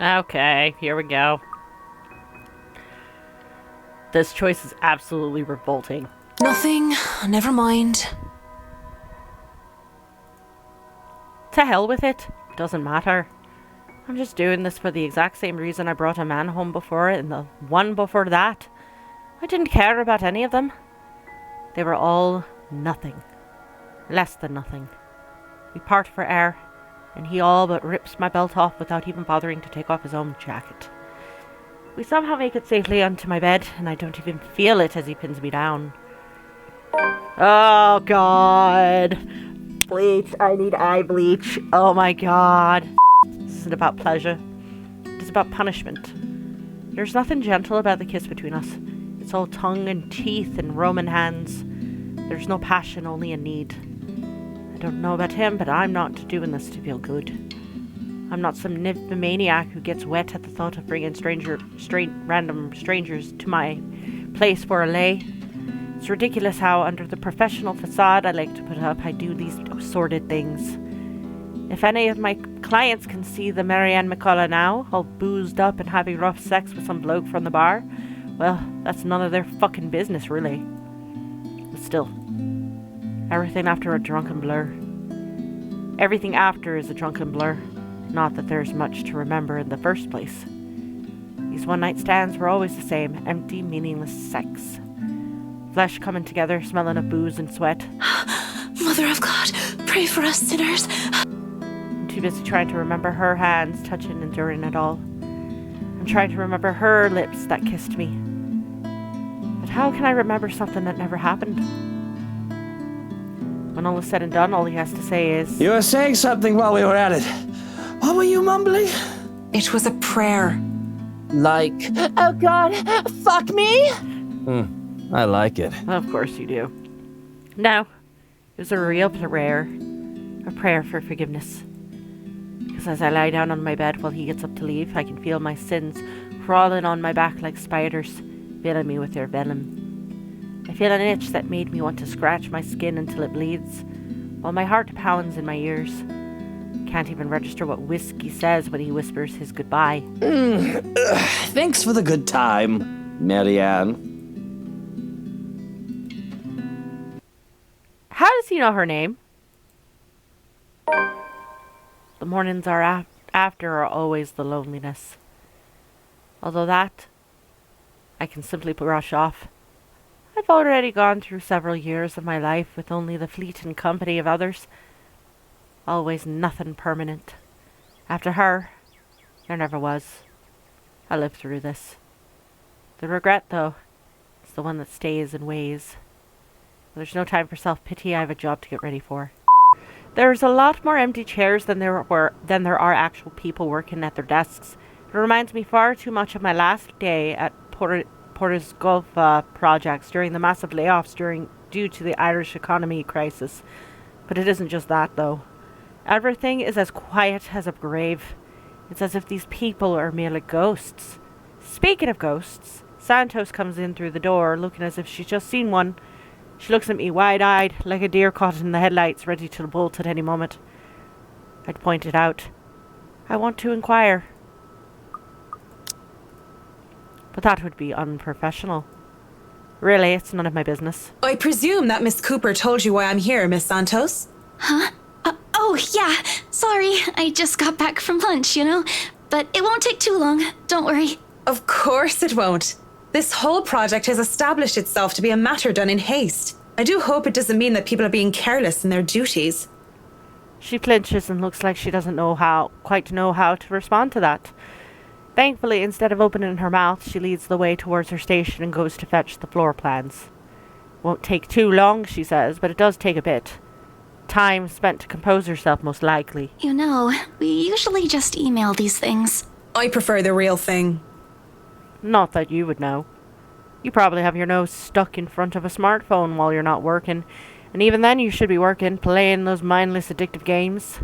Okay, here we go. This choice is absolutely revolting. Nothing. Never mind. To hell with it. Doesn't matter. I'm just doing this for the exact same reason I brought a man home before and the one before that. I didn't care about any of them. They were all nothing. Less than nothing. We part for air, and he all but rips my belt off without even bothering to take off his own jacket. We somehow make it safely onto my bed, and I don't even feel it as he pins me down. Oh god. Bleach. I need eye bleach. Oh my god. This isn't about pleasure. It is about punishment. There's nothing gentle about the kiss between us. It's all tongue and teeth and Roman hands. There's no passion, only a need. I don't know about him, but I'm not doing this to feel good. I'm not some nymphomaniac who gets wet at the thought of bringing random strangers to my place for a lay. It's ridiculous how, under the professional facade I like to put up, I do these sordid things. If any of my clients can see the Marianne McCollaugh now, all boozed up and having rough sex with some bloke from the bar, well, that's none of their fucking business, really. But still, everything after a drunken blur. Everything after is a drunken blur. Not that there's much to remember in the first place. These one-night stands were always the same, empty, meaningless sex. Flesh coming together, smelling of booze and sweat. Mother of God, pray for us sinners. I'm too busy trying to remember her hands touching and during it all. I'm trying to remember her lips that kissed me. But how can I remember something that never happened? When all is said and done, all he has to say is... You were saying something while we were at it. What were you mumbling? It was a prayer. Like, oh God, fuck me? I like it. Of course you do. No, it was a real prayer. A prayer for forgiveness. Because as I lie down on my bed while he gets up to leave, I can feel my sins crawling on my back like spiders, filling me with their venom. I feel an itch that made me want to scratch my skin until it bleeds, while my heart pounds in my ears. Can't even register what whiskey says when he whispers his goodbye. Thanks for the good time, Marianne. How does he know her name? The mornings are after are always the loneliness. Although that, I can simply brush off. I've already gone through several years of my life with only the fleeting company of others. Always nothing permanent. After her, there never was. I lived through this. The regret, though, is the one that stays and weighs. There's no time for self-pity. I have a job to get ready for. There's a lot more empty chairs than there are actual people working at their desks. It reminds me far too much of my last day at Porter's Golf projects during the massive layoffs due to the Irish economy crisis. But it isn't just that, though. Everything is as quiet as a grave. It's as if these people are merely ghosts. Speaking of ghosts, Santos comes in through the door looking as if she's just seen one. She looks at me wide-eyed, like a deer caught in the headlights, ready to bolt at any moment. I'd point it out. I want to inquire. But that would be unprofessional. Really, it's none of my business. I presume that Miss Cooper told you why I'm here, Miss Santos? Huh? Oh, yeah. Sorry, I just got back from lunch, But it won't take too long. Don't worry. Of course it won't. This whole project has established itself to be a matter done in haste. I do hope it doesn't mean that people are being careless in their duties. She flinches and looks like she doesn't quite know how to respond to that. Thankfully, instead of opening her mouth, she leads the way towards her station and goes to fetch the floor plans. Won't take too long, she says, but it does take a bit. Time spent to compose herself, most likely. We usually just email these things. I prefer the real thing. Not that you would know. You probably have your nose stuck in front of a smartphone while you're not working, and even then you should be working, playing those mindless addictive games.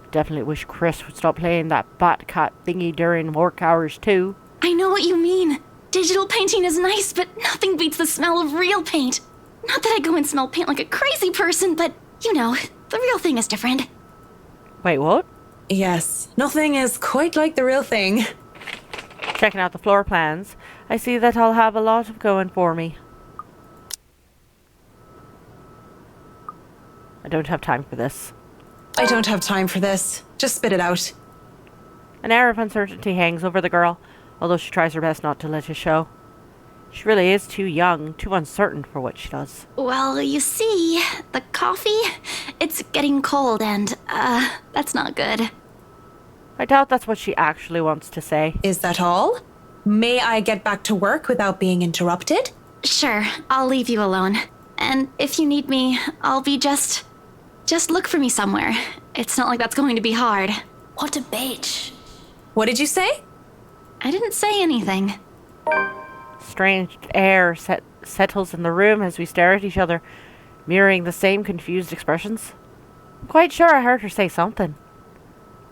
Definitely wish Chris would stop playing that Batcat thingy during work hours too. I know what you mean. Digital painting is nice, but nothing beats the smell of real paint. Not that I go and smell paint like a crazy person, but, the real thing is different. Wait, what? Yes, nothing is quite like the real thing. Checking out the floor plans, I see that I'll have a lot of going for me. I don't have time for this. I don't have time for this. Just spit it out. An air of uncertainty hangs over the girl, although she tries her best not to let it show. She really is too young, too uncertain for what she does. Well, you see, the coffee, it's getting cold and, that's not good. I doubt that's what she actually wants to say. Is that all? May I get back to work without being interrupted? Sure, I'll leave you alone. And if you need me, I'll be just look for me somewhere. It's not like that's going to be hard. What a bitch. What did you say? I didn't say anything. Strange air settles in the room as we stare at each other, mirroring the same confused expressions. I'm quite sure I heard her say something.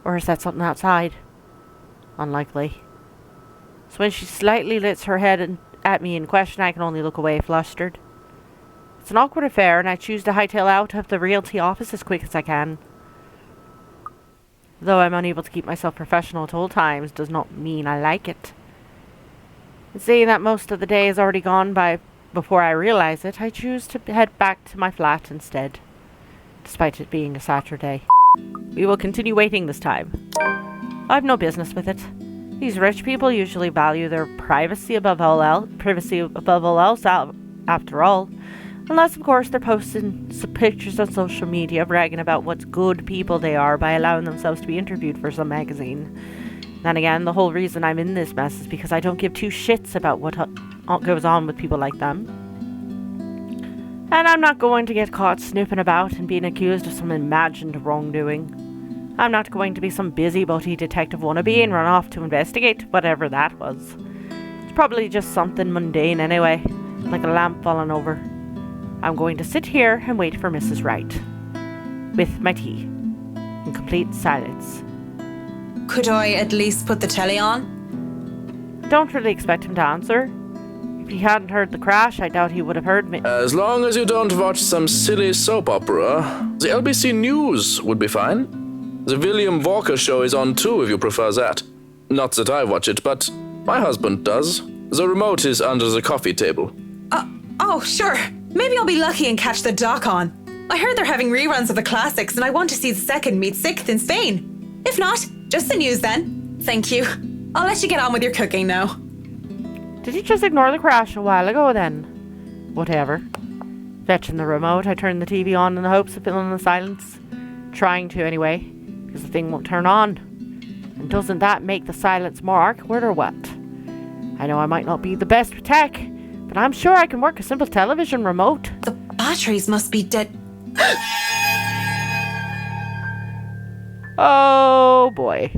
Or is that something outside? Unlikely. So when she slightly lifts her head at me in question, I can only look away flustered. It's an awkward affair, and I choose to hightail out of the realty office as quick as I can. Though I'm unable to keep myself professional at all times does not mean I like it. And seeing that most of the day is already gone by before I realize it, I choose to head back to my flat instead, despite it being a Saturday. We will continue waiting this time. I've no business with it. These rich people usually value their privacy above all else, after all. Unless, of course, they're posting some pictures on social media bragging about what good people they are by allowing themselves to be interviewed for some magazine. Then again, the whole reason I'm in this mess is because I don't give two shits about what goes on with people like them. And I'm not going to get caught snooping about and being accused of some imagined wrongdoing. I'm not going to be some busybody detective wannabe and run off to investigate whatever that was. It's probably just something mundane anyway, like a lamp falling over. I'm going to sit here and wait for Mrs. Wright, with my tea, in complete silence. Could I at least put the telly on? I don't really expect him to answer. If he hadn't heard the crash, I doubt he would have heard me. As long as you don't watch some silly soap opera, the LBC News would be fine. The William Walker show is on too if you prefer that. Not that I watch it, but my husband does. The remote is under the coffee table. Oh, sure. Maybe I'll be lucky and catch the doc on. I heard they're having reruns of the classics and I want to see the second meet sixth in Spain. If not, just the news then. Thank you. I'll let you get on with your cooking now. Did he just ignore the crash a while ago then? Whatever. Fetching the remote, I turned the TV on in the hopes of filling the silence. Trying to anyway, because the thing won't turn on. And doesn't that make the silence more awkward or what? I know I might not be the best with tech, but I'm sure I can work a simple television remote. The batteries must be dead. Oh boy.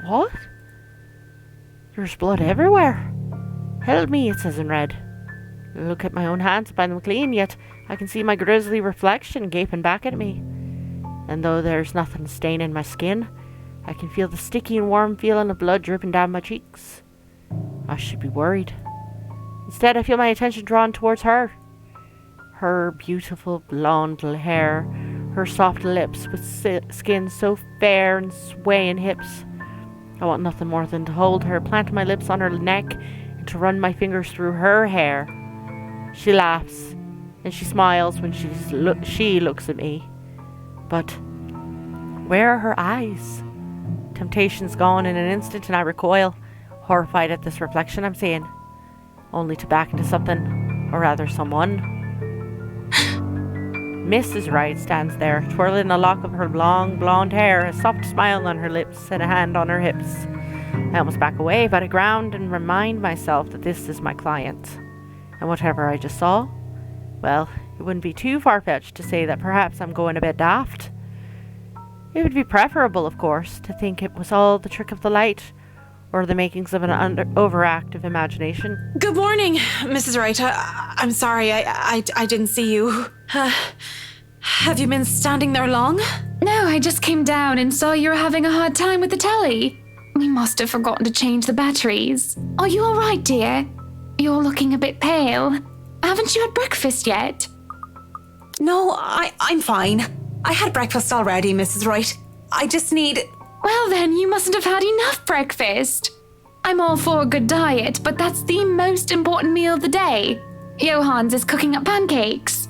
What? There's blood everywhere. Help me, it says in red. Look at my own hands and find them clean, yet I can see my grisly reflection gaping back at me. And though there's nothing staining my skin, I can feel the sticky and warm feeling of blood dripping down my cheeks. I should be worried. Instead, I feel my attention drawn towards her. Her beautiful blonde hair, her soft lips with skin so fair and swaying hips. I want nothing more than to hold her, plant my lips on her neck, and to run my fingers through her hair. She laughs, and she smiles when she looks at me. But where are her eyes? Temptation's gone in an instant, and I recoil, horrified at this reflection I'm seeing, only to back into something, or rather someone. Mrs. Wright stands there, twirling a lock of her long blonde hair, a soft smile on her lips, and a hand on her hips. I almost back away, but I ground and remind myself that this is my client. And whatever I just saw, well, it wouldn't be too far-fetched to say that perhaps I'm going a bit daft. It would be preferable, of course, to think it was all the trick of the light, or the makings of an overactive imagination. Good morning, Mrs. Wright. I'm sorry, I didn't see you. Have you been standing there long? No, I just came down and saw you were having a hard time with the telly. We must have forgotten to change the batteries. Are you all right, dear? You're looking a bit pale. Haven't you had breakfast yet? No, I'm fine. I had breakfast already, Mrs. Wright. I just need... Well then, you mustn't have had enough breakfast. I'm all for a good diet, but that's the most important meal of the day. Johans is cooking up pancakes.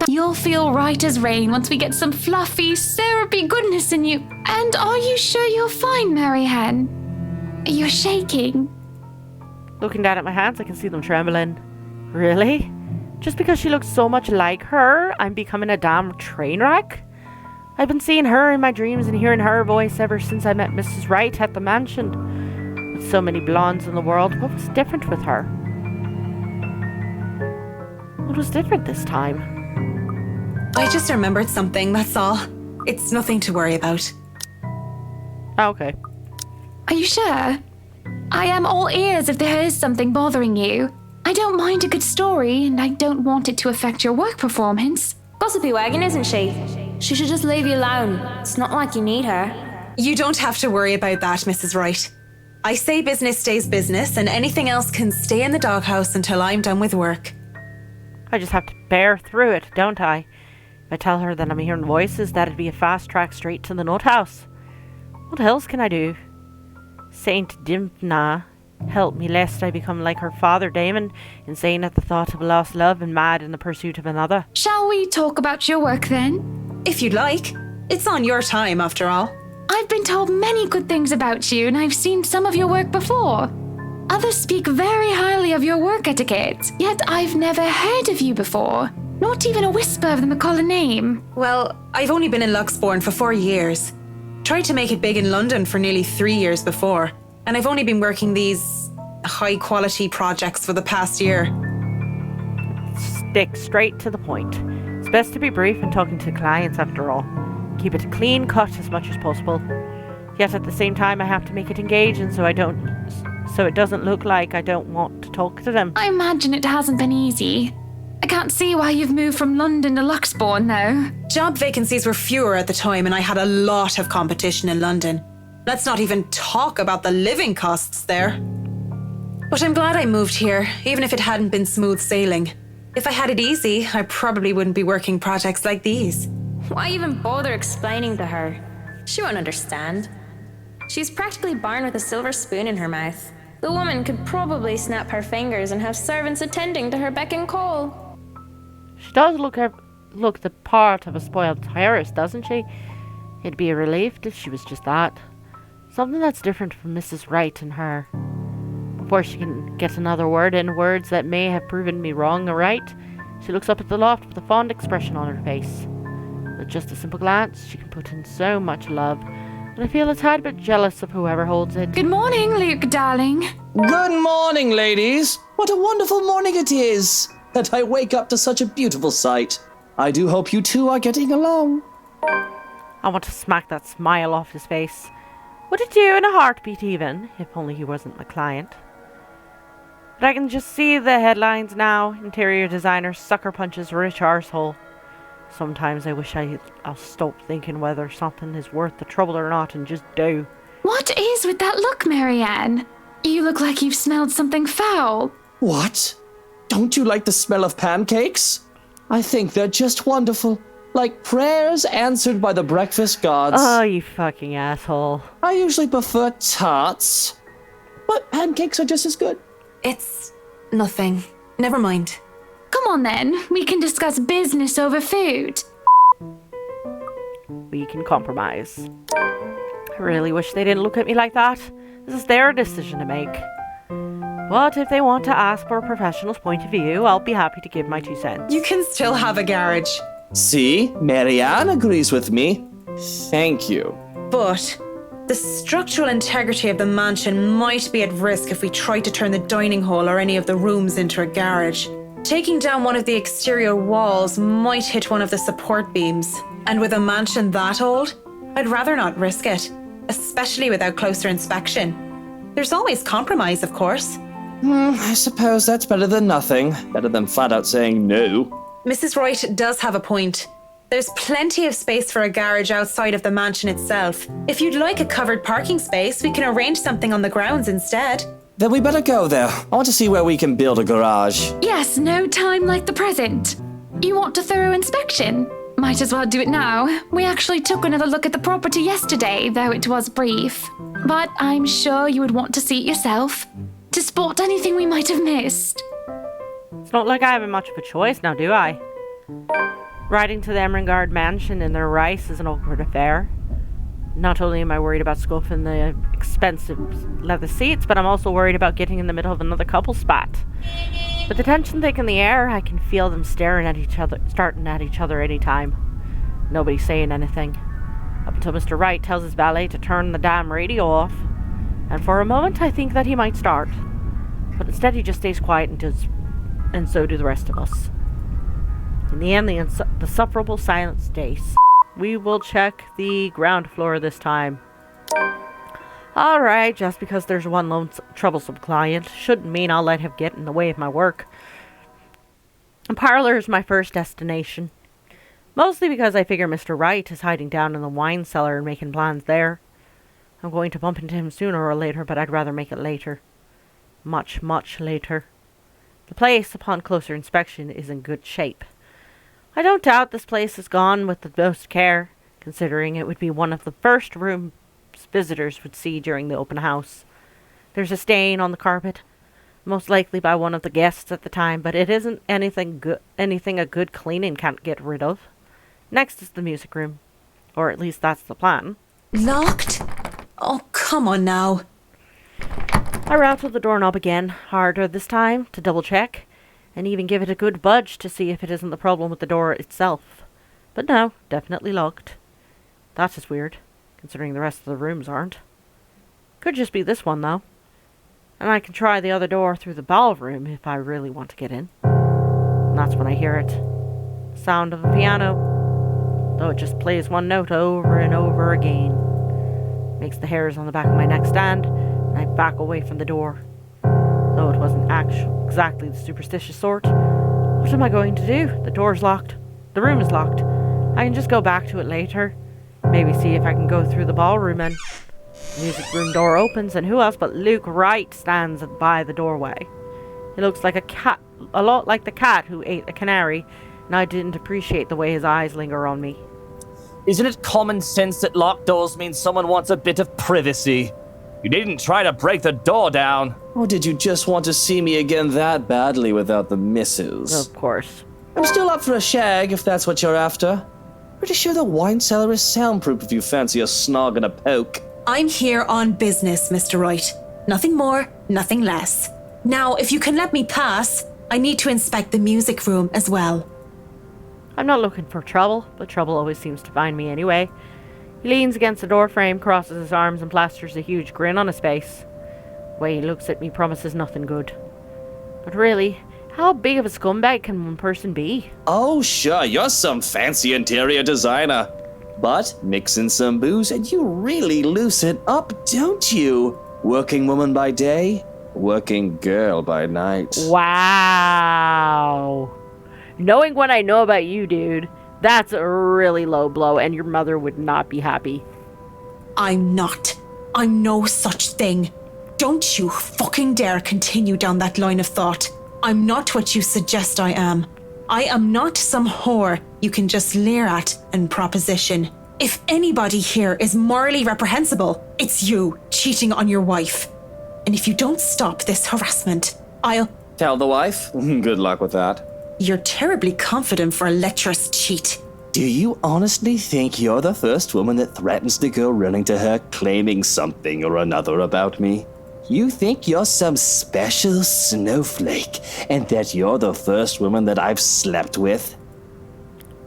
You'll feel right as rain once we get some fluffy, syrupy goodness in you. And are you sure you're fine, Marianne? You're shaking. Looking down at my hands, I can see them trembling. Really? Just because she looks so much like her, I'm becoming a damn train wreck? I've been seeing her in my dreams and hearing her voice ever since I met Mrs. Wright at the mansion. With so many blondes in the world, what was different with her? What was different this time? I just remembered something, that's all. It's nothing to worry about. Okay. Are you sure? I am all ears if there is something bothering you. I don't mind a good story, and I don't want it to affect your work performance. Gossipy wagon, isn't she? She should just leave you alone. It's not like you need her. You don't have to worry about that, Mrs. Wright. I say business stays business, and anything else can stay in the doghouse until I'm done with work. I just have to bear through it, don't I? If I tell her that I'm hearing voices, that'd be a fast track straight to the nut house. What else can I do? Saint Dimphna, help me lest I become like her father Damon, insane at the thought of a lost love and mad in the pursuit of another. Shall we talk about your work then? If you'd like. It's on your time, after all. I've been told many good things about you, and I've seen some of your work before. Others speak very highly of your work etiquette, yet I've never heard of you before. Not even a whisper of the McCollaugh name. Well, I've only been in Luxbourne for 4 years. Tried to make it big in London for nearly 3 years before, and I've only been working these high-quality projects for the past year. Stick straight to the point. It's best to be brief when talking to clients after all. Keep it clean cut as much as possible. Yet at the same time I have to make it engaging so it doesn't look like I don't want to talk to them. I imagine it hasn't been easy. I can't see why you've moved from London to Luxbourne, though. Job vacancies were fewer at the time, and I had a lot of competition in London. Let's not even talk about the living costs there. But I'm glad I moved here, even if it hadn't been smooth sailing. If I had it easy, I probably wouldn't be working projects like these. Why even bother explaining to her? She won't understand. She's practically born with a silver spoon in her mouth. The woman could probably snap her fingers and have servants attending to her beck and call. She does look the part of a spoiled heiress, doesn't she? It'd be a relief if she was just that. Something that's different from Mrs. Wright and her. Before she can get another word in, words that may have proven me wrong or right, she looks up at the loft with a fond expression on her face. With just a simple glance, she can put in so much love, and I feel a tad bit jealous of whoever holds it. Good morning, Luke, darling. Good morning, ladies. What a wonderful morning it is, that I wake up to such a beautiful sight. I do hope you two are getting along. I want to smack that smile off his face. Would it do in a heartbeat even, if only he wasn't my client. But I can just see the headlines now. Interior designer sucker punches rich arsehole. Sometimes I wish I'll stop thinking whether something is worth the trouble or not and just do. What is with that look, Marianne? You look like you've smelled something foul. What? Don't you like the smell of pancakes? I think they're just wonderful. Like prayers answered by the breakfast gods. Oh, you fucking asshole. I usually prefer tarts, but pancakes are just as good. It's nothing. Never mind. Come on then, we can discuss business over food. We can compromise. I really wish they didn't look at me like that. This is their decision to make. But if they want to ask for a professional's point of view, I'll be happy to give my 2 cents. You can still have a garage. See, Marianne agrees with me. Thank you. But the structural integrity of the mansion might be at risk if we try to turn the dining hall or any of the rooms into a garage. Taking down one of the exterior walls might hit one of the support beams. And with a mansion that old, I'd rather not risk it, especially without closer inspection. There's always compromise, of course. I suppose that's better than nothing. Better than flat out saying no. Mrs. Wright does have a point. There's plenty of space for a garage outside of the mansion itself. If you'd like a covered parking space, we can arrange something on the grounds instead. Then we better go there. I want to see where we can build a garage. Yes, no time like the present. You want a thorough inspection? Might as well do it now. We actually took another look at the property yesterday, though it was brief. But I'm sure you would want to see it yourself, to spot anything we might have missed. It's not like I have much of a choice now, do I? Riding to the Ermengarde Mansion in their rice is an awkward affair. Not only am I worried about scuffing the expensive leather seats, but I'm also worried about getting in the middle of another couple spat. With the tension thick in the air, I can feel them starting at each other any time. Nobody's saying anything. Up until Mr. Wright tells his valet to turn the damn radio off. And for a moment I think that he might start. But instead he just stays quiet and so do the rest of us. In the end, the insufferable silence stays. We will check the ground floor this time. Alright, just because there's one lone troublesome client shouldn't mean I'll let him get in the way of my work. The parlor is my first destination. Mostly because I figure Mr. Wright is hiding down in the wine cellar and making plans there. I'm going to bump into him sooner or later, but I'd rather make it later. Much, much later. The place, upon closer inspection, is in good shape. I don't doubt this place is gone with the most care, considering it would be one of the first rooms visitors would see during the open house. There's a stain on the carpet, most likely by one of the guests at the time, but it isn't anything a good cleaning can't get rid of. Next is the music room, or at least that's the plan. Locked? Oh, come on now. I rattled the doorknob again, harder this time, to double check, and even give it a good budge to see if it isn't the problem with the door itself. But no, definitely locked. That is weird, considering the rest of the rooms aren't. Could just be this one, though. And I can try the other door through the ballroom if I really want to get in. And that's when I hear it. Sound of a piano, though it just plays one note over and over again. Makes the hairs on the back of my neck stand, and I back away from the door. Though it wasn't exactly the superstitious sort. What am I going to do? The door's locked. The room is locked. I can just go back to it later. Maybe see if I can go through the ballroom and... The music room door opens, and who else but Luke Wright stands by the doorway. He looks like a lot like the cat who ate the canary, and I didn't appreciate the way his eyes linger on me. Isn't it common sense that locked doors mean someone wants a bit of privacy? You needn't try to break the door down. Or did you just want to see me again that badly without the missus? Of course. I'm still up for a shag if that's what you're after. Pretty sure the wine cellar is soundproof if you fancy a snog and a poke. I'm here on business, Mr. Wright. Nothing more, nothing less. Now, if you can let me pass, I need to inspect the music room as well. I'm not looking for trouble, but trouble always seems to find me anyway. He leans against the door frame, crosses his arms, and plasters a huge grin on his face. The way he looks at me promises nothing good. But really, how big of a scumbag can one person be? Oh, sure, you're some fancy interior designer. But mix in some booze and you really loosen up, don't you? Working woman by day, working girl by night. Wow. Knowing what I know about you, dude, that's a really low blow, and your mother would not be happy. I'm not. I'm no such thing. Don't you fucking dare continue down that line of thought. I'm not what you suggest I am. I am not some whore you can just leer at and proposition. If anybody here is morally reprehensible, it's you cheating on your wife. And if you don't stop this harassment, I'll... Tell the wife? Good luck with that. You're terribly confident for a lecherous cheat. Do you honestly think you're the first woman that threatens to go running to her claiming something or another about me? You think you're some special snowflake and that you're the first woman that I've slept with?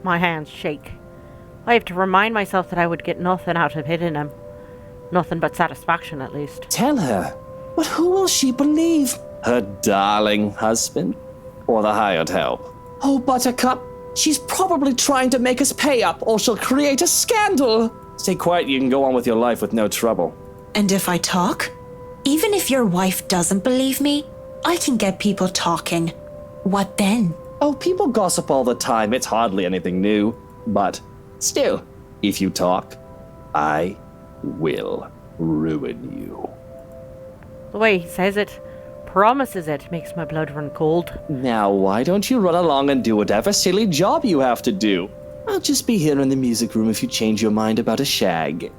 My hands shake. I have to remind myself that I would get nothing out of hitting him. Nothing but satisfaction, at least. Tell her. But who will she believe? Her darling husband? Or the hired help? Oh, Buttercup, she's probably trying to make us pay up or she'll create a scandal. Stay quiet, you can go on with your life with no trouble. And if I talk? Even if your wife doesn't believe me, I can get people talking. What then? Oh, people gossip all the time. It's hardly anything new. But still, if you talk, I will ruin you. The way he says it, promises it, makes my blood run cold. Now, why don't you run along and do whatever silly job you have to do? I'll just be here in the music room if you change your mind about a shag.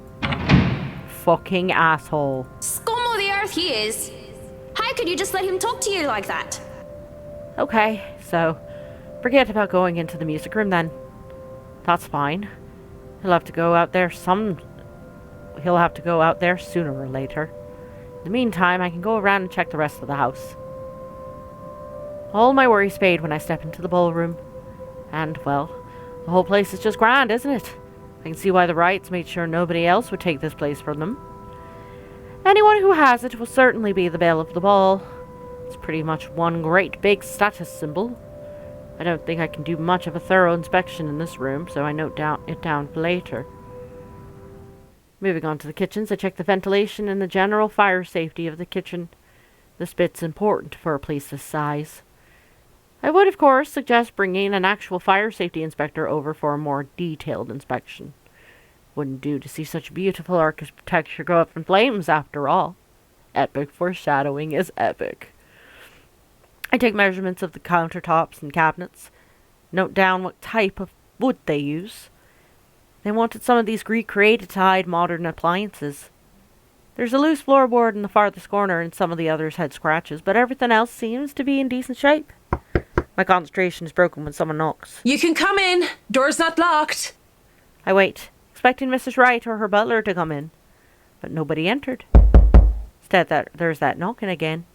Fucking asshole. Scum of the earth he is. How could you just let him talk to you like that? Okay, so forget about going into the music room then. That's fine. He'll have to go out there sooner or later. In the meantime, I can go around and check the rest of the house. All my worries fade when I step into the ballroom. And, well, the whole place is just grand, isn't it? I can see why the Wrights made sure nobody else would take this place from them. Anyone who has it will certainly be the belle of the ball. It's pretty much one great big status symbol. I don't think I can do much of a thorough inspection in this room, so I note it down for later. Moving on to the kitchens, I check the ventilation and the general fire safety of the kitchen. This bit's important for a place this size. I would, of course, suggest bringing an actual fire safety inspector over for a more detailed inspection. Wouldn't do to see such beautiful architecture go up in flames, after all. Epic foreshadowing is epic. I take measurements of the countertops and cabinets, note down what type of wood they use. They wanted some of these recreated to hide modern appliances. There's a loose floorboard in the farthest corner and some of the others had scratches, but everything else seems to be in decent shape. My concentration is broken when someone knocks. You can come in. Door's not locked. I wait, expecting Mrs. Wright or her butler to come in, but nobody entered. Instead, there's that knocking again.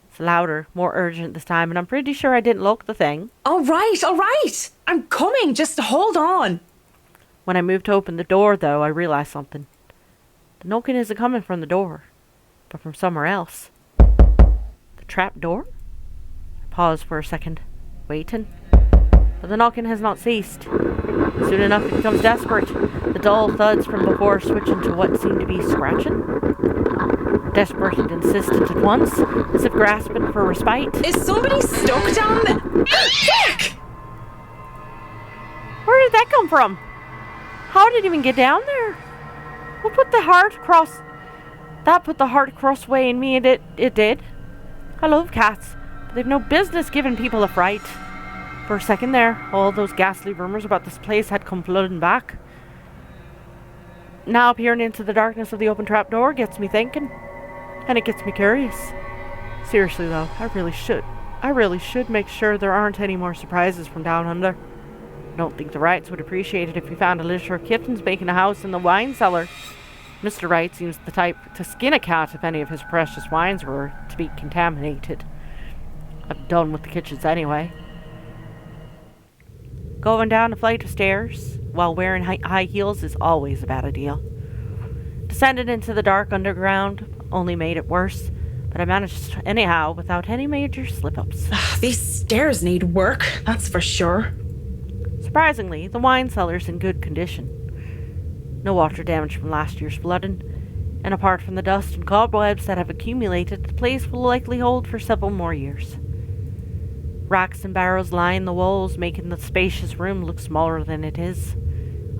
It's louder, more urgent this time, and I'm pretty sure I didn't lock the thing. All right. I'm coming. Just hold on. When I move to open the door, though, I realize something. The knocking isn't coming from the door, but from somewhere else. The trap door? I pause for a second, waiting. But the knocking has not ceased. Soon enough, it becomes desperate. The dull thuds from before switch into what seem to be scratching. Desperate and insistent at once, as if grasping for respite. Is somebody stuck down there? Jack! Where did that come from? How did it even get down there? What put the heart across? That put the heart across way in me, and it did. I love cats, but they've no business giving people a fright. For a second there, all those ghastly rumors about this place had come flooding back. Now peering into the darkness of the open trapdoor gets me thinking. And it gets me curious. Seriously though, I really should make sure there aren't any more surprises from down under. I don't think the Wrights would appreciate it if we found a litter of kittens making a house in the wine cellar. Mr. Wright seems the type to skin a cat if any of his precious wines were to be contaminated. I'm done with the kitchens anyway. Going down a flight of stairs while wearing high heels is always a bad idea. Descended into the dark underground only made it worse, but I managed anyhow without any major slip-ups. These stairs need work, that's for sure. Surprisingly, the wine cellar's in good condition. No water damage from last year's flooding, and apart from the dust and cobwebs that have accumulated, the place will likely hold for several more years. Racks and barrels line the walls, making the spacious room look smaller than it is.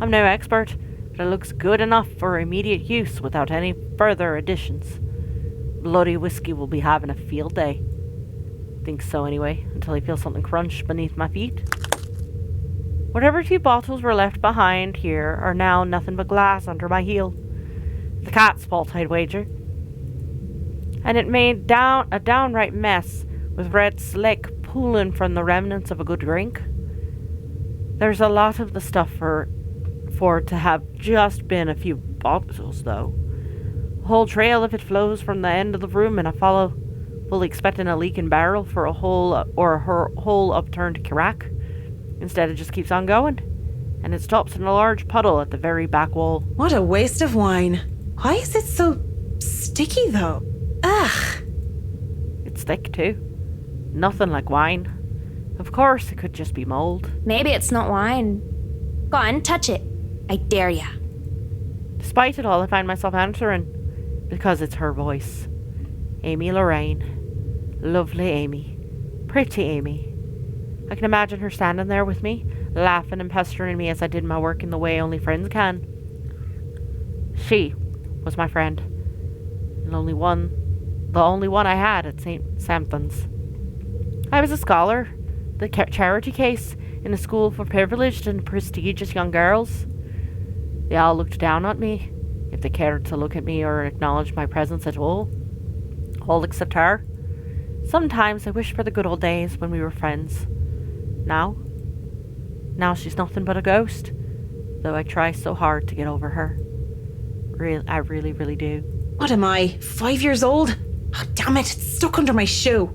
I'm no expert, but it looks good enough for immediate use without any further additions. Bloody whiskey will be having a field day. Think so anyway, until I feel something crunch beneath my feet. Whatever 2 bottles were left behind here are now nothing but glass under my heel. The cat's fault, I'd wager. And it made a downright mess, with red slick pooling from the remnants of a good drink. There's a lot of the stuff for it to have just been a few bottles, though. A whole trail of it flows from the end of the room, and I follow, fully expecting a leaking barrel for a hole upturned crack. Instead, it just keeps on going, and it stops in a large puddle at the very back wall. What a waste of wine. Why is it so sticky, though? Ugh. It's thick, too. Nothing like wine. Of course, it could just be mold. Maybe it's not wine. Go on, touch it. I dare ya. Despite it all, I find myself answering, because it's her voice. Amy Lorraine. Lovely Amy. Pretty Amy. I can imagine her standing there with me, laughing and pestering me as I did my work in the way only friends can. She was my friend, and the only one I had at St. Sampson's. I was a scholar. The charity case, in a school for privileged and prestigious young girls. They all looked down on me, if they cared to look at me or acknowledge my presence at all. All except her. Sometimes I wish for the good old days when we were friends. Now she's nothing but a ghost, though I try so hard to get over her. I really, really do. What am I, 5 years old? Oh, damn it, it's stuck under my shoe.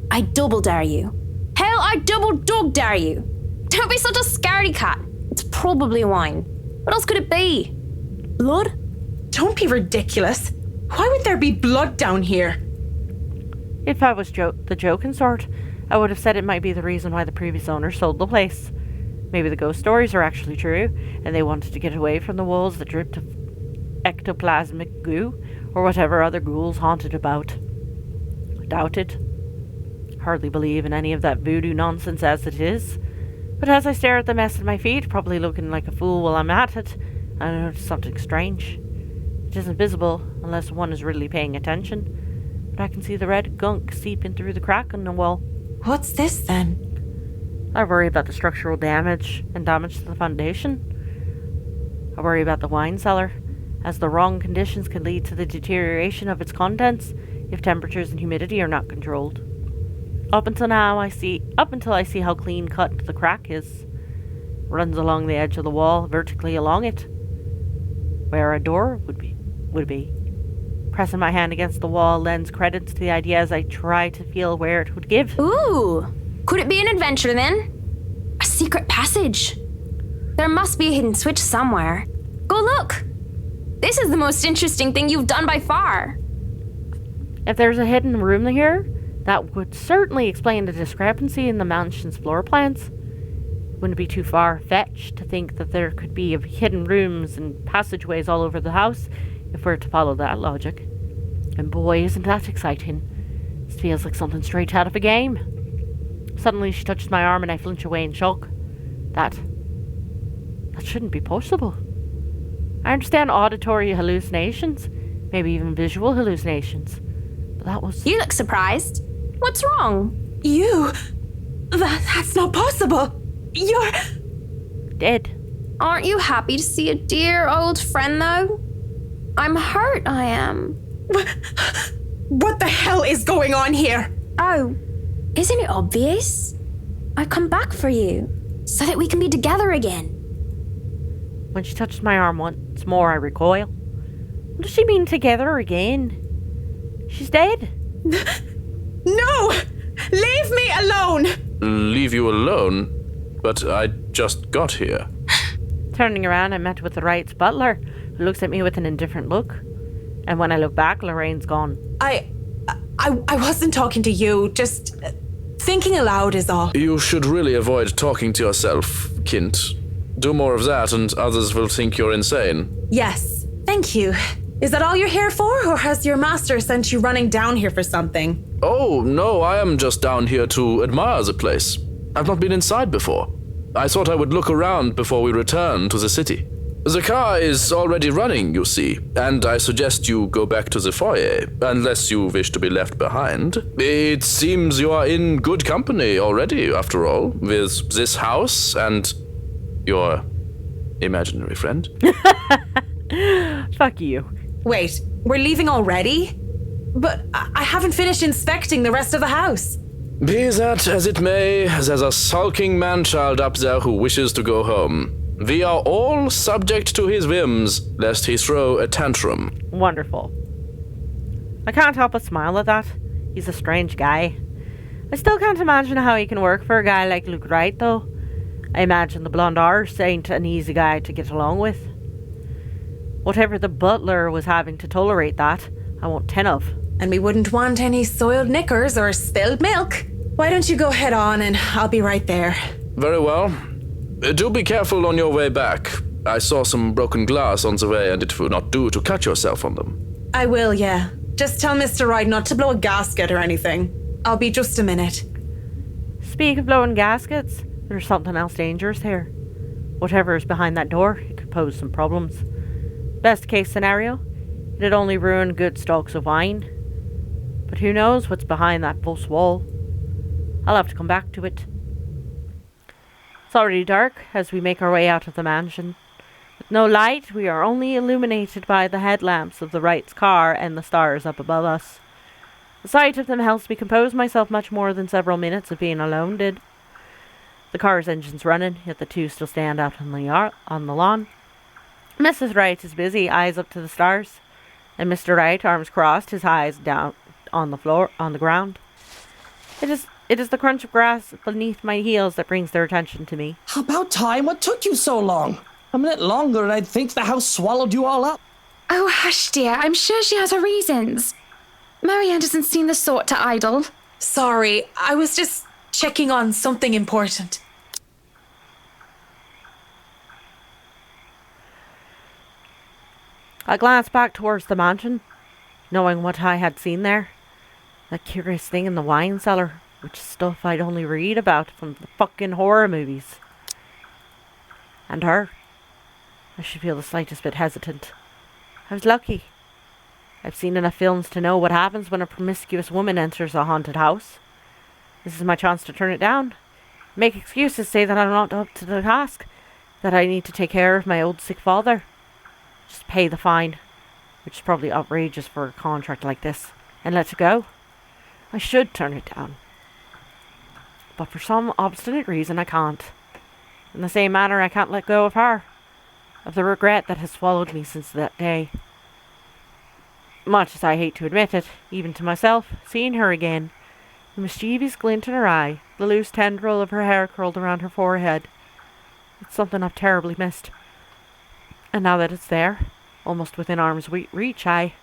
I double dare you. Hell, I double dog dare you. Don't be such a scaredy cat. It's probably wine. What else could it be? Blood? Don't be ridiculous. Why would there be blood down here? If I was the joking sort, I would have said it might be the reason why the previous owner sold the place. Maybe the ghost stories are actually true, and they wanted to get away from the walls that dripped of ectoplasmic goo, or whatever other ghouls haunted about. Doubt it. Hardly believe in any of that voodoo nonsense as it is. But as I stare at the mess at my feet, probably looking like a fool while I'm at it, I notice something strange. It isn't visible unless one is really paying attention, but I can see the red gunk seeping through the crack in the wall. What's this then? I worry about the structural damage and damage to the foundation. I worry about the wine cellar, as the wrong conditions can lead to the deterioration of its contents if temperatures and humidity are not controlled. Up until I see how clean cut the crack is. Runs along the edge of the wall, vertically along it, where a door would be. Pressing my hand against the wall lends credence to the idea as I try to feel where it would give. Ooh, could it be an adventure then? A secret passage? There must be a hidden switch somewhere. Go look! This is the most interesting thing you've done by far. If there's a hidden room here, that would certainly explain the discrepancy in the mansion's floor plans. Wouldn't it be too far-fetched to think that there could be hidden rooms and passageways all over the house if we're to follow that logic. And boy, isn't that exciting. This feels like something straight out of a game. Suddenly she touches my arm and I flinch away in shock. That shouldn't be possible. I understand auditory hallucinations, maybe even visual hallucinations, but that was... You look surprised. What's wrong? You? That's not possible. You're... dead. Aren't you happy to see a dear old friend, though? I'm hurt, I am. What the hell is going on here? Oh, isn't it obvious? I've come back for you, so that we can be together again. When she touches my arm once more, I recoil. What does she mean, together again? She's dead. No! Leave me alone! Leave you alone? But I just got here. Turning around, I met with the Wright's butler, who looks at me with an indifferent look. And when I look back, Lorraine's gone. I wasn't talking to you, just thinking aloud is all. You should really avoid talking to yourself, Kint. Do more of that and others will think you're insane. Yes, thank you. Is that all you're here for, or has your master sent you running down here for something? Oh, no, I am just down here to admire the place. I've not been inside before. I thought I would look around before we return to the city. The car is already running, you see, and I suggest you go back to the foyer, unless you wish to be left behind. It seems you are in good company already, after all, with this house and your imaginary friend. Fuck you. Wait, we're leaving already? But I haven't finished inspecting the rest of the house. Be that as it may, there's a sulking man-child up there who wishes to go home. We are all subject to his whims, lest he throw a tantrum. Wonderful. I can't help but smile at that. He's a strange guy. I still can't imagine how he can work for a guy like Luke Wright, though. I imagine the blonde arse ain't an easy guy to get along with. Whatever the butler was having to tolerate that, I want 10 of. And we wouldn't want any soiled knickers or spilled milk. Why don't you go head on and I'll be right there. Very well. Do be careful on your way back. I saw some broken glass on the way and it will not do to cut yourself on them. I will, yeah. Just tell Mr. Wright not to blow a gasket or anything. I'll be just a minute. Speak of blowing gaskets, there's something else dangerous here. Whatever is behind that door, it could pose some problems. Best case scenario, it'd only ruin good stocks of wine. But who knows what's behind that false wall? I'll have to come back to it. already dark as we make our way out of the mansion. With no light, we are only illuminated by the headlamps of the Wright's car and the stars up above us. The sight of them helps me compose myself much more than several minutes of being alone did. The car's engine's running, yet the two still stand out on the lawn. Mrs. Wright is busy, eyes up to the stars, and Mr. Wright, arms crossed, his eyes down on the ground. It is the crunch of grass beneath my heels that brings their attention to me. About time. What took you so long? A minute longer and I'd think the house swallowed you all up. Oh, hush, dear. I'm sure she has her reasons. Marianne doesn't seem the sort to idle. Sorry, I was just checking on something important. I glanced back towards the mansion, knowing what I had seen there. That curious thing in the wine cellar, which is stuff I'd only read about from the fucking horror movies. And her. I should feel the slightest bit hesitant. I was lucky. I've seen enough films to know what happens when a promiscuous woman enters a haunted house. This is my chance to turn it down. Make excuses, say that I'm not up to the task, that I need to take care of my old sick father. Just pay the fine, which is probably outrageous for a contract like this, and let it go. I should turn it down. But for some obstinate reason I can't. In the same manner I can't let go of her, of the regret that has swallowed me since that day. Much as I hate to admit it, even to myself, seeing her again, the mischievous glint in her eye, the loose tendril of her hair curled around her forehead, it's something I've terribly missed. And now that it's there, almost within arm's reach, my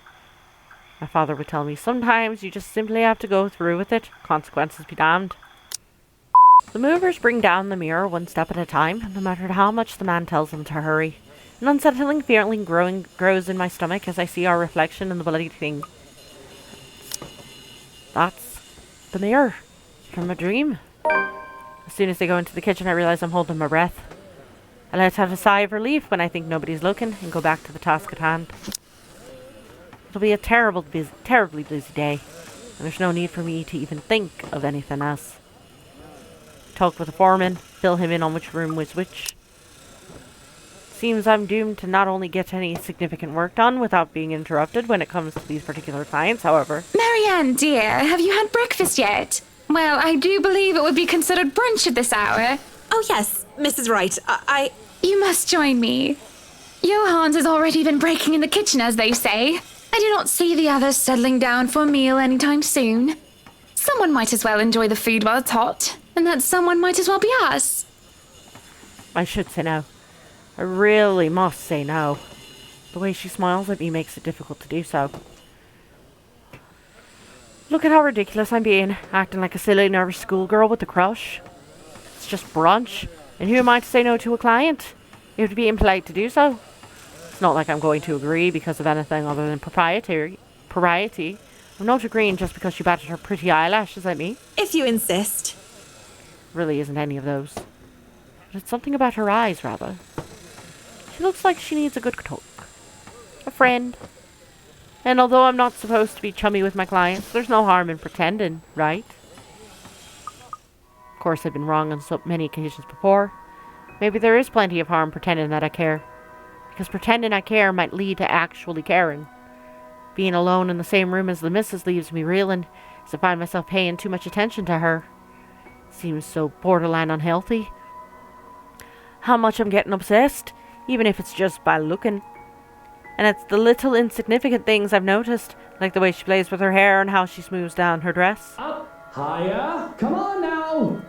father would tell me, sometimes you just simply have to go through with it, consequences be damned. The movers bring down the mirror one step at a time, no matter how much the man tells them to hurry. An unsettling feeling grows in my stomach as I see our reflection in the bloody thing. That's the mirror from a dream. As soon as they go into the kitchen, I realize I'm holding my breath. I let out a sigh of relief when I think nobody's looking and go back to the task at hand. It'll be a terribly busy day, and there's no need for me to even think of anything else. Talk with the foreman, fill him in on which room was which. Seems I'm doomed to not only get any significant work done without being interrupted when it comes to these particular clients, however. Marianne, dear, have you had breakfast yet? Well, I do believe it would be considered brunch at this hour. Oh yes, Mrs. Wright, You must join me. Johans has already been breaking in the kitchen, as they say. I do not see the others settling down for a meal anytime soon. Someone might as well enjoy the food while it's hot, and that someone might as well be us. I should say no. I really must say no. The way she smiles at me makes it difficult to do so. Look at how ridiculous I'm being, acting like a silly, nervous schoolgirl with a crush. It's just brunch, and who am I to say no to a client? It would be impolite to do so. It's not like I'm going to agree because of anything other than propriety. I'm not agreeing just because she batted her pretty eyelashes at me. if you insist. Really isn't any of those. But it's something about her eyes, rather. She looks like she needs a good talk. A friend. And although I'm not supposed to be chummy with my clients, there's no harm in pretending, right? Of course, I've been wrong on so many occasions before. Maybe there is plenty of harm pretending that I care. Because pretending I care might lead to actually caring. Being alone in the same room as the missus leaves me reeling, as I find myself paying too much attention to her. Seems so borderline unhealthy. How much I'm getting obsessed, even if it's just by looking. And it's the little insignificant things I've noticed, like the way she plays with her hair and how she smooths down her dress. Up, higher, come on now.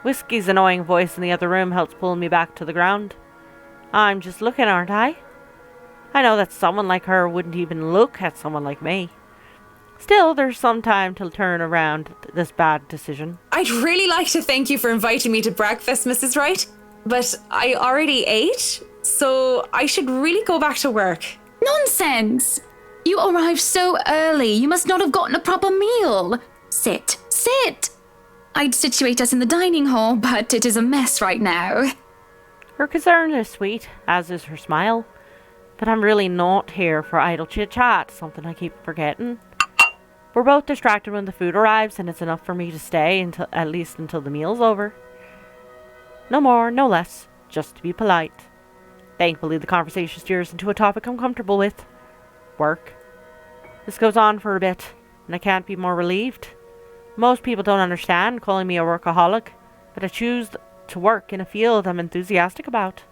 Whiskey's annoying voice in the other room helps pull me back to the ground. I'm just looking, aren't I? I know that someone like her wouldn't even look at someone like me. Still, there's some time to turn around this bad decision. I'd really like to thank you for inviting me to breakfast, Mrs. Wright, but I already ate, so I should really go back to work. Nonsense! You arrived so early, you must not have gotten a proper meal. Sit. I'd situate us in the dining hall, but it is a mess right now. Her concern is sweet, as is her smile. But I'm really not here for idle chit-chat, something I keep forgetting. We're both distracted when the food arrives, and it's enough for me to stay at least until the meal's over. No more, no less, just to be polite. Thankfully, the conversation steers into a topic I'm comfortable with. Work. This goes on for a bit, and I can't be more relieved. Most people don't understand calling me a workaholic, but I choose to work in a field I'm enthusiastic about.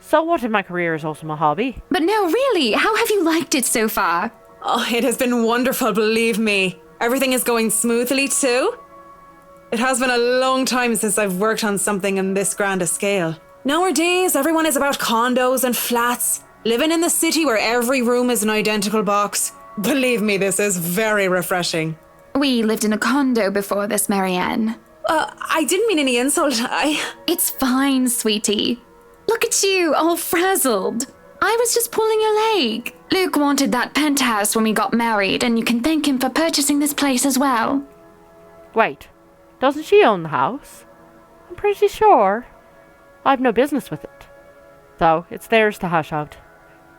So what if my career is also my hobby? But no, really, how have you liked it so far? Oh, it has been wonderful, believe me. Everything is going smoothly too. It has been a long time since I've worked on something on this grand a scale. Nowadays, everyone is about condos and flats, living in the city where every room is an identical box. Believe me, this is very refreshing. We lived in a condo before this, Marianne. I didn't mean any insult. It's fine, sweetie. Look at you, all frazzled. I was just pulling your leg. Luke wanted that penthouse when we got married, and you can thank him for purchasing this place as well. Wait, doesn't she own the house? I'm pretty sure. I've no business with it. Though, it's theirs to hash out.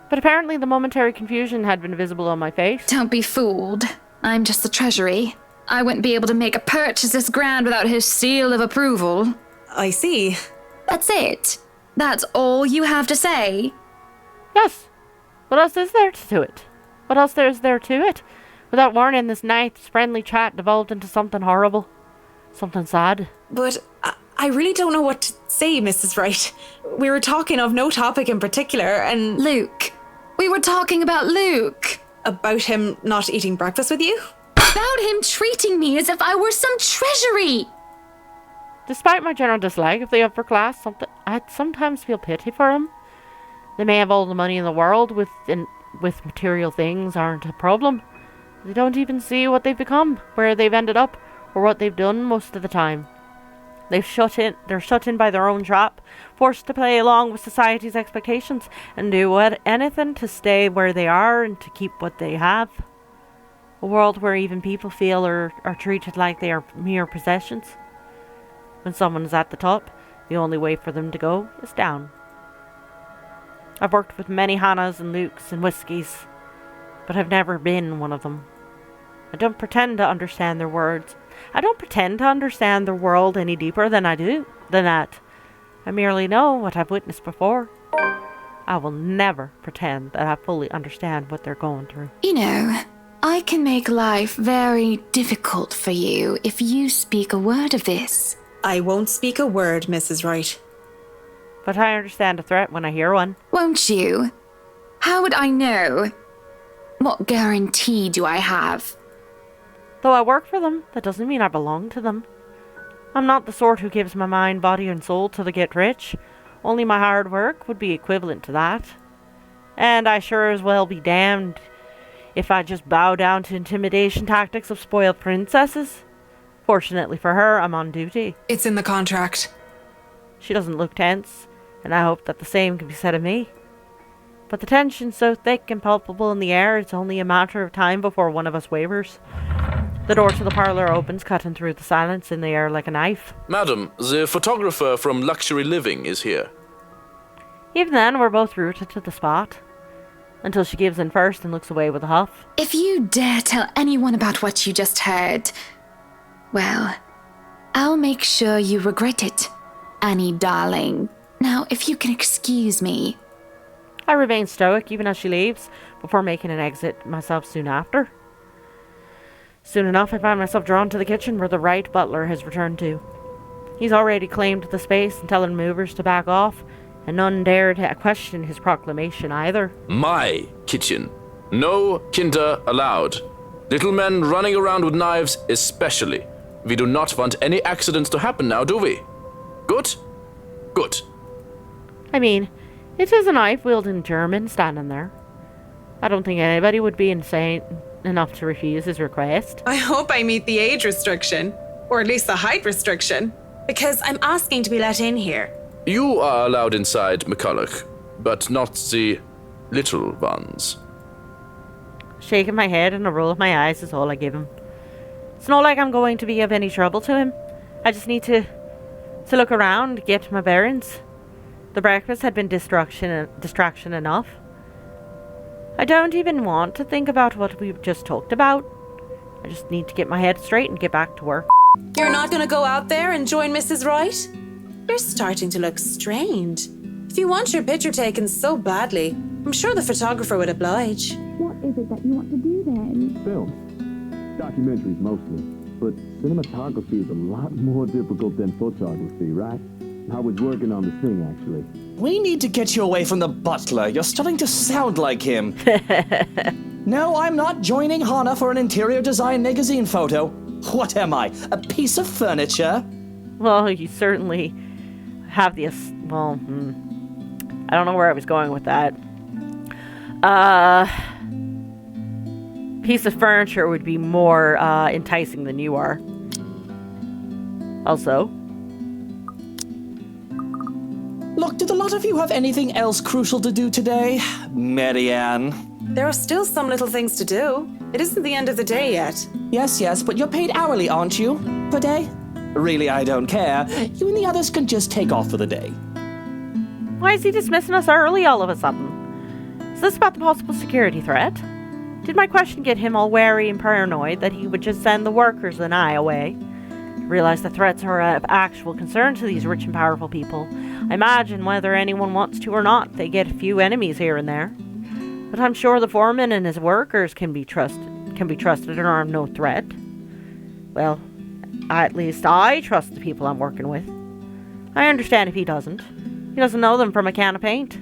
But apparently the momentary confusion had been visible on my face. Don't be fooled. I'm just the treasury. I wouldn't be able to make a purchase this grand without his seal of approval. I see. That's it. That's all you have to say. Yes. What else is there to it? What else is there to it? Without warning, this night's friendly chat devolved into something horrible. Something sad. But I really don't know what to say, Mrs. Wright. We were talking of no topic in particular, and... Luke. We were talking about Luke. About him not eating breakfast with you? About him treating me as if I were some treasury. Despite my general dislike of the upper class, I'd sometimes feel pity for them. They may have all the money in the world with material things aren't a problem. They don't even see what they've become, where they've ended up, or what they've done most of the time. They're shut in by their own trap, forced to play along with society's expectations, and do anything to stay where they are and to keep what they have. A world where even people feel or are treated like they are mere possessions. When someone is at the top, the only way for them to go is down. I've worked with many Hannahs and Lukes and Whiskies, but I've never been one of them. I don't pretend to understand their words. I don't pretend to understand their world any deeper than that. I merely know what I've witnessed before. I will never pretend that I fully understand what they're going through. You know, I can make life very difficult for you if you speak a word of this. I won't speak a word, Mrs. Wright. But I understand a threat when I hear one. Won't you? How would I know? What guarantee do I have? Though I work for them, that doesn't mean I belong to them. I'm not the sort who gives my mind, body and soul till they get rich. Only my hard work would be equivalent to that. And I sure as well be damned if I just bow down to intimidation tactics of spoiled princesses. Fortunately for her, I'm on duty. It's in the contract. She doesn't look tense, and I hope that the same can be said of me. But the tension's so thick and palpable in the air, it's only a matter of time before one of us wavers. The door to the parlour opens, cutting through the silence in the air like a knife. Madam, the photographer from Luxury Living is here. Even then, we're both rooted to the spot. Until she gives in first and looks away with a huff. If you dare tell anyone about what you just heard, well, I'll make sure you regret it, Annie darling. Now, if you can excuse me. I remain stoic even as she leaves, before making an exit myself soon after. Soon enough, I find myself drawn to the kitchen where the Wright butler has returned to. He's already claimed the space and telling movers to back off, and none dare to question his proclamation either. My kitchen. No kinder allowed. Little men running around with knives especially. We do not want any accidents to happen now, do we? Good? Good. I mean, it is a knife-wielding German standing there. I don't think anybody would be insane enough to refuse his request. I hope I meet the age restriction, or at least the height restriction, because I'm asking to be let in here. You are allowed inside, McCollaugh, but not the little ones. Shaking my head and a roll of my eyes is all I give him. It's not like I'm going to be of any trouble to him. I just need to look around, get my bearings. The breakfast had been distraction enough. I don't even want to think about what we've just talked about. I just need to get my head straight and get back to work. You're not going to go out there and join Mrs. Wright? You're starting to look strained. If you want your picture taken so badly, I'm sure the photographer would oblige. What is it that you want to do then? Film. Documentaries mostly. But cinematography is a lot more difficult than photography, right? I was working on this thing, actually. We need to get you away from the butler. You're starting to sound like him. No, I'm not joining Hana for an interior design magazine photo. What am I, a piece of furniture? Well, you certainly have the... I don't know where I was going with that. Piece of furniture would be more enticing than you are. Also. Look, did a lot of you have anything else crucial to do today? Marianne? There are still some little things to do. It isn't the end of the day yet. Yes, but you're paid hourly, aren't you? Per day? Really, I don't care. You and the others can just take off for the day. Why is he dismissing us early all of a sudden? Is this about the possible security threat? Did my question get him all wary and paranoid that he would just send the workers and I away? Realize the threats are of actual concern to these rich and powerful people. I imagine whether anyone wants to or not, they get a few enemies here and there. But I'm sure the foreman and his workers can be trusted and are no threat. Well, at least I trust the people I'm working with. I understand if he doesn't. He doesn't know them from a can of paint.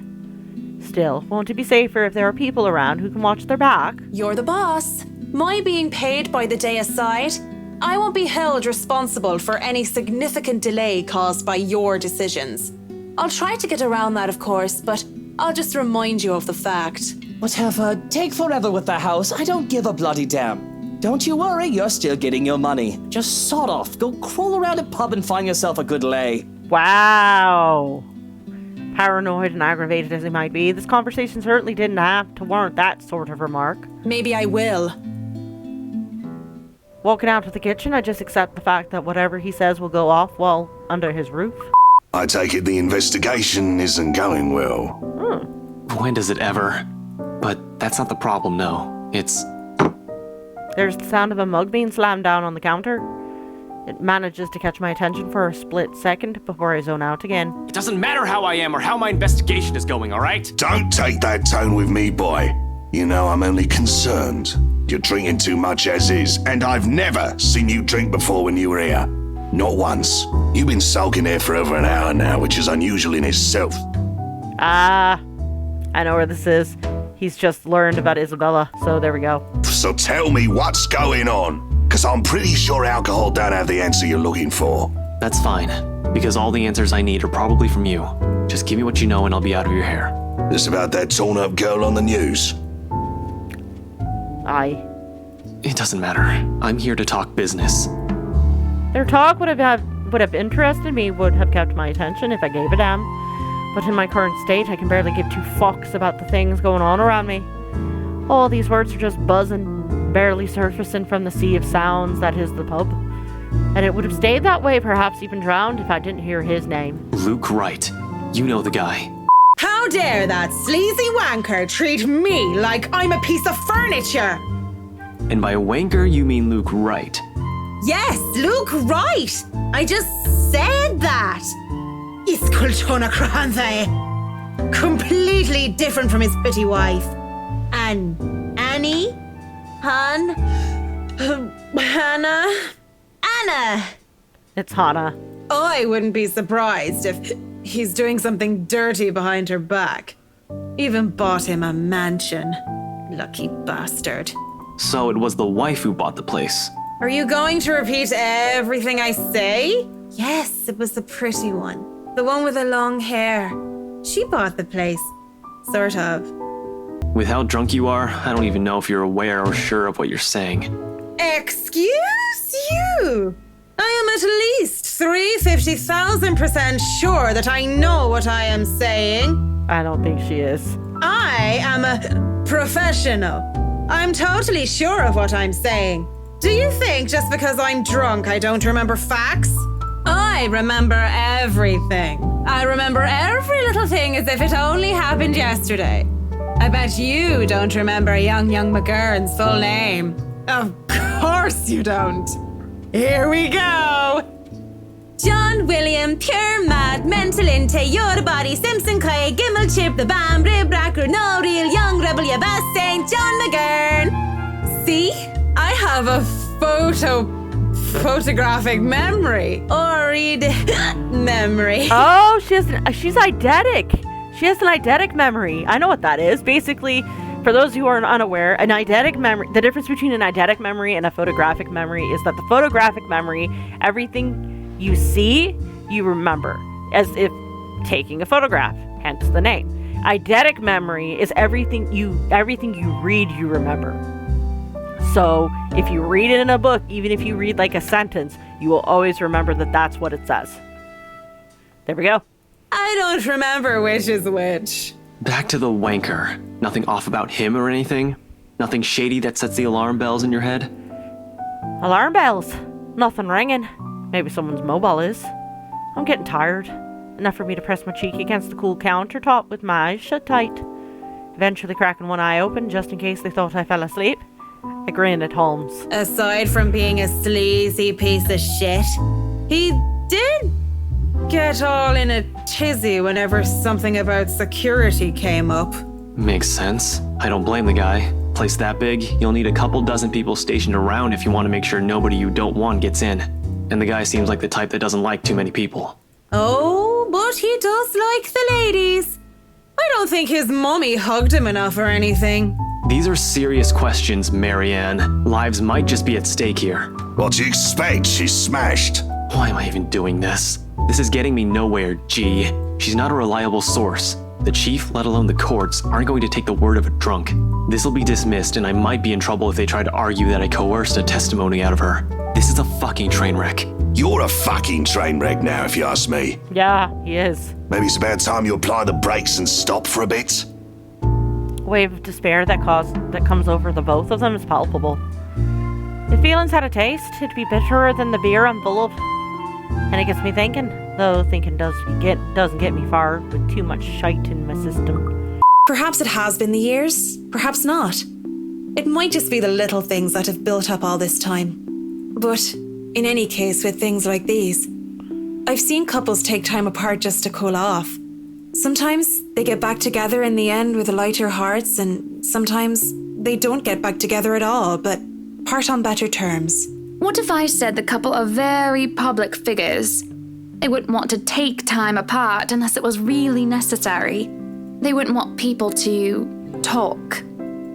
Still, won't it be safer if there are people around who can watch their back? You're the boss. My being paid by the day aside, I won't be held responsible for any significant delay caused by your decisions. I'll try to get around that, of course, but I'll just remind you of the fact. Whatever, take forever with the house. I don't give a bloody damn. Don't you worry, you're still getting your money. Just sod off, go crawl around a pub and find yourself a good lay. Wow. Paranoid and aggravated as he might be, this conversation certainly didn't have to warrant that sort of remark. Maybe I will. Walking out to the kitchen, I just accept the fact that whatever he says will go off while under his roof. I take it the investigation isn't going well. When does it ever? But that's not the problem, no. It's... There's the sound of a mug being slammed down on the counter. It manages to catch my attention for a split second before I zone out again. It doesn't matter how I am or how my investigation is going, all right? Don't take that tone with me, boy. You know I'm only concerned. You're drinking too much as is, and I've never seen you drink before when you were here. Not once. You've been sulking here for over an hour now, which is unusual in itself. I know where this is. He's just learned about Isabella, so there we go. So tell me what's going on, because I'm pretty sure alcohol don't have the answer you're looking for. That's fine, because all the answers I need are probably from you. Just give me what you know and I'll be out of your hair. This about that torn-up girl on the news? Aye. It doesn't matter. I'm here to talk business. Their talk would have interested me, would have kept my attention if I gave a damn. But in my current state, I can barely give two fucks about the things going on around me. All these words are just buzzing, barely surfacing from the sea of sounds that is the pub. And it would have stayed that way, perhaps even drowned, if I didn't hear his name. Luke Wright. You know the guy. How dare that sleazy wanker treat me like I'm a piece of furniture? And by wanker, you mean Luke Wright. Yes, Luke Wright. I just said that. He's Kultona Kranthe. Completely different from his pretty wife. And Annie? Hannah? Anna. It's Hana. I wouldn't be surprised if he's doing something dirty behind her back. Even bought him a mansion. Lucky bastard. So it was the wife who bought the place. Are you going to repeat everything I say? Yes, it was the pretty one. The one with the long hair. She bought the place. Sort of. With how drunk you are, I don't even know if you're aware or sure of what you're saying. Excuse you? I am at least 350,000% sure that I know what I am saying. I don't think she is. I am a professional. I'm totally sure of what I'm saying. Do you think just because I'm drunk I don't remember facts? I remember everything. I remember every little thing as if it only happened yesterday. I bet you don't remember young McGurn's full name. Of course you don't. Here we go. John William, pure mad, mental inte, your body, Simpson Clay, Gimel Chip, the Bam, Rib Racker, no real young rebel, ya best Saint John McGurn. See? I have a photographic memory. Or read memory. Oh, she's eidetic. She has an eidetic memory. I know what that is. Basically, for those who are unaware, an eidetic memory, the difference between an eidetic memory and a photographic memory is that the photographic memory, everything you see, you remember, as if taking a photograph, hence the name. Eidetic memory is everything you read, you remember. So if you read it in a book, even if you read like a sentence, you will always remember that that's what it says. There we go. I don't remember which is which. Back to the wanker. Nothing off about him or anything? Nothing shady that sets the alarm bells in your head? Alarm bells? Nothing ringing. Maybe someone's mobile is. I'm getting tired. Enough for me to press my cheek against the cool countertop with my eyes shut tight. Eventually cracking one eye open just in case they thought I fell asleep. I grin at Holmes. Aside from being a sleazy piece of shit, he did get all in a tizzy whenever something about security came up. Makes sense. I don't blame the guy. Place that big, you'll need a couple dozen people stationed around if you want to make sure nobody you don't want gets in. And the guy seems like the type that doesn't like too many people. Oh, but he does like the ladies. I don't think his mummy hugged him enough or anything. These are serious questions, Marianne. Lives might just be at stake here. What do you expect? She's smashed. Why am I even doing this? This is getting me nowhere, G. She's not a reliable source. The chief, let alone the courts, aren't going to take the word of a drunk. This'll be dismissed, and I might be in trouble if they try to argue that I coerced a testimony out of her. This is a fucking train wreck. You're a fucking train wreck now, if you ask me. Yeah, he is. Maybe it's about time you apply the brakes and stop for a bit. Wave of despair that comes over the both of them is palpable. If feelings had a taste, it'd be bitterer than the beer I'm full of. And it gets me thinking, though thinking doesn't get me far with too much shite in my system. Perhaps it has been the years, perhaps not. It might just be the little things that have built up all this time. But in any case, with things like these, I've seen couples take time apart just to cool off. Sometimes they get back together in the end with lighter hearts, and sometimes they don't get back together at all, but part on better terms. What if I said the couple are very public figures? They wouldn't want to take time apart unless it was really necessary. They wouldn't want people to talk.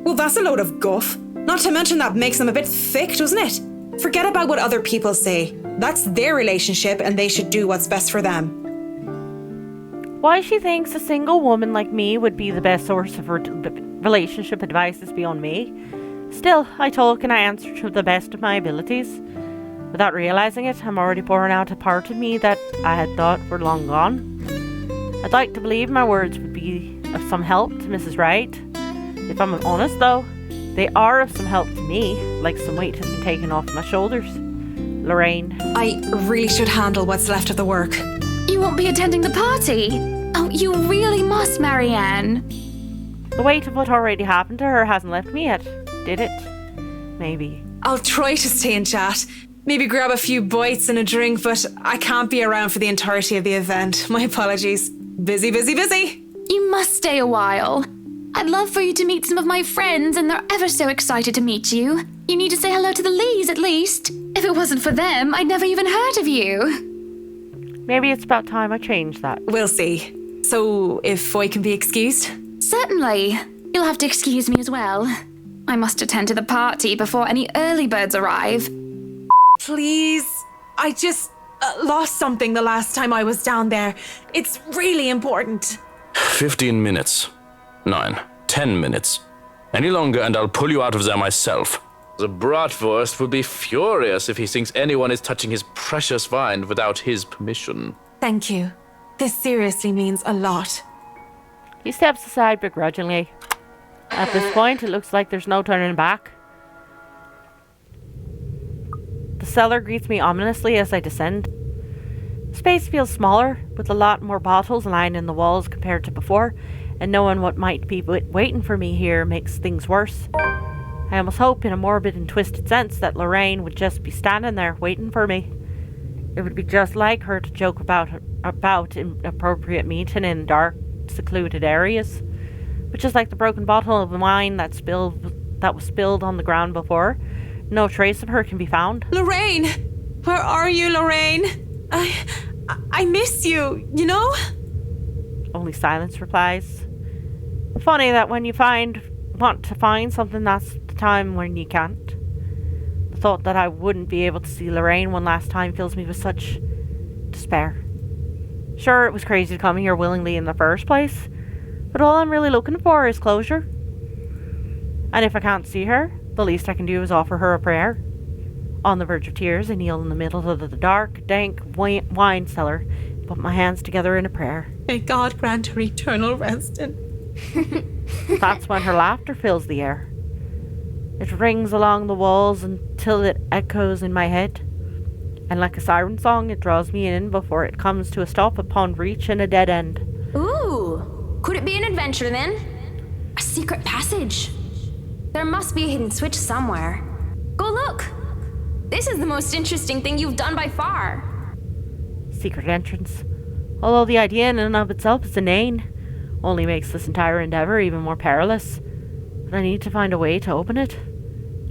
Well, that's a load of guff. Not to mention that makes them a bit thick, doesn't it? Forget about what other people say. That's their relationship and they should do what's best for them. Why she thinks a single woman like me would be the best source of her relationship advice is beyond me. Still, I talk and I answer to the best of my abilities. Without realizing it, I'm already pouring out a part of me that I had thought were long gone. I'd like to believe my words would be of some help to Mrs. Wright. If I'm honest though, they are of some help to me, like some weight has been taken off my shoulders. Lorraine. I really should handle what's left of the work. You won't be attending the party? Oh, you really must, Marianne. The weight of what already happened to her hasn't left me yet, did it? Maybe. I'll try to stay and chat. Maybe grab a few bites and a drink, but I can't be around for the entirety of the event. My apologies. Busy, busy, busy. You must stay a while. I'd love for you to meet some of my friends, and they're ever so excited to meet you. You need to say hello to the Lees, at least. If it wasn't for them, I'd never even heard of you. Maybe it's about time I changed that. We'll see. So, if I can be excused? Certainly. You'll have to excuse me as well. I must attend to the party before any early birds arrive. Please. I just lost something the last time I was down there. It's really important. 15 minutes. 9. 10 minutes. Any longer and I'll pull you out of there myself. The bratwurst will be furious if he thinks anyone is touching his precious wine without his permission. Thank you. This seriously means a lot. He steps aside begrudgingly. At this point, it looks like there's no turning back. The cellar greets me ominously as I descend. The space feels smaller, with a lot more bottles lining the walls compared to before, and knowing what might be waiting for me here makes things worse. I almost hope, in a morbid and twisted sense, that Lorraine would just be standing there waiting for me. It would be just like her to joke about inappropriate meeting in dark, secluded areas. But just like the broken bottle of wine that was spilled on the ground before, no trace of her can be found. Lorraine! Where are you, Lorraine? I miss you, you know? Only silence replies. Funny that when you want to find something, that's the time when you can't. The thought that I wouldn't be able to see Lorraine one last time fills me with such despair. Sure, it was crazy to come here willingly in the first place, but all I'm really looking for is closure. And if I can't see her, the least I can do is offer her a prayer. On the verge of tears, I kneel in the middle of the dark, dank wine cellar and put my hands together in a prayer. May God grant her eternal rest and... That's when her laughter fills the air. It rings along the walls until it echoes in my head. And like a siren song, it draws me in before it comes to a stop upon reaching a dead end. Ooh, could it be an adventure then? A secret passage? There must be a hidden switch somewhere. Go look! This is the most interesting thing you've done by far. Secret entrance. Although the idea in and of itself is inane, only makes this entire endeavor even more perilous. But I need to find a way to open it.